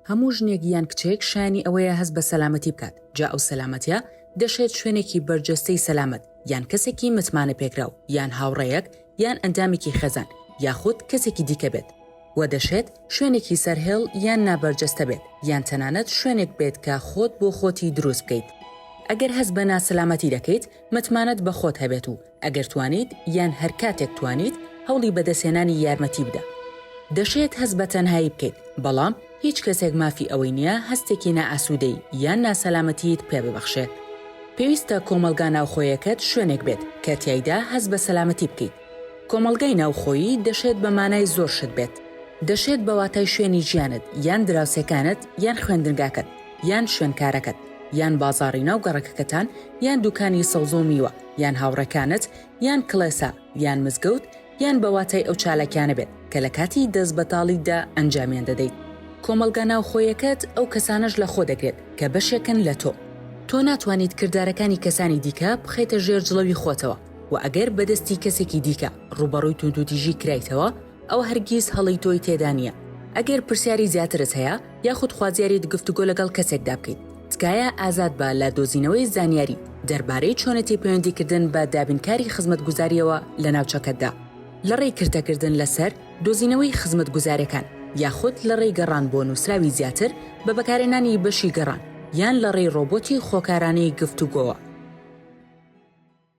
هەموو ژنێک یان کچێک شانی ئەوەیە هەست بە سەلامەتی بکات. جا ئەو سەلامەتیە دەشێت شوێنێکی بەرجەستەی سەلامەت یان کەسێکی متمانە پێکراو یان هاوڕێیەک یان ئەندامێکی خەزان یاخود کەسێکی دیکە بێت. و دەشێت شوێنێکی سەرهێڵ یان نابەرجەستە بێت یان تەنانەت شوێنێک بێت کە خۆت بۆ خۆتی دروست بکەیت. ئەگەر هەست بە ناسەلامەتی دەکەیت متمانەت بە خۆت هەبێت و ئەگەر توانیت یان هەر کاتێک توانیت هەوڵی بەدەستهێنانی یارمەتی بدە. دەشێت هەست بە تەنهایی بکەیت، بەڵام هیچ کەسێک مافی ئەوەی نییە هەستێکی نائاسوودەی یان ناسەلامەتیت پێ ببەخشێت. پێویستە کۆمەلگا ناوخۆیەکەت شوێنێک بێت کە تیایدا هەست بە سەلامەتی بکەیت. کۆمەلگای ناوخۆیی دەشێت بە مانای زۆر شت بێت. دەشێت بە واتای شوێنی ژیانت یان دراوسێکانت یان خوێندنگاکەت یان شوێنکارەکەت یان بازاڕی ناوگەڕەکەکەتان یان دوکانی سەوز و میوە یان هاوڕەکانت یان کڵێسا یان مزگەوت یان بە واتای ئەو چالاکیانە بێت کە لە کاتی دەست بەتاڵیدا ئەنجامیان دەدەیت. کۆمەلگا ناوخۆیەکەت ئەو کەسانەش لە خۆ دەگرێت کە بەشێکن لە تۆ. تۆ ناتوانیت کردارەکانی کەسانی دیکە بخەیتە ژێر جڵەوی خۆتەوە و ئەگەر بەدەستی کەسێکی دیکە ڕوبەڕووی توندوتیژی کرایتەوە ئەو هەرگیز هەڵی تۆی تێدا نییە. ئەگەر پرسیاری زیاترت هەیە یاخود خوازیاری گفتوگۆ لەگەڵ کەسێکدا بکەیت، تکایە ئازاد بە لە دۆزینەوەی زانیاری دەربارەی چۆنەتی پەیوەندیکردن بە دابینکاری خزمەتگوزاریەوە لە ناوچەکەتدا، لە ڕێی کردەکردن لەسەر دۆزینەوەی خزمەتگوزارەکان یاخود لە ڕێی گەڕان بۆ نووسراوی زیاتر بە بەکارهێنانی بەشی گەڕان یان لە ڕێی ڕۆبۆتی خۆکارانەی گفتوگۆوە.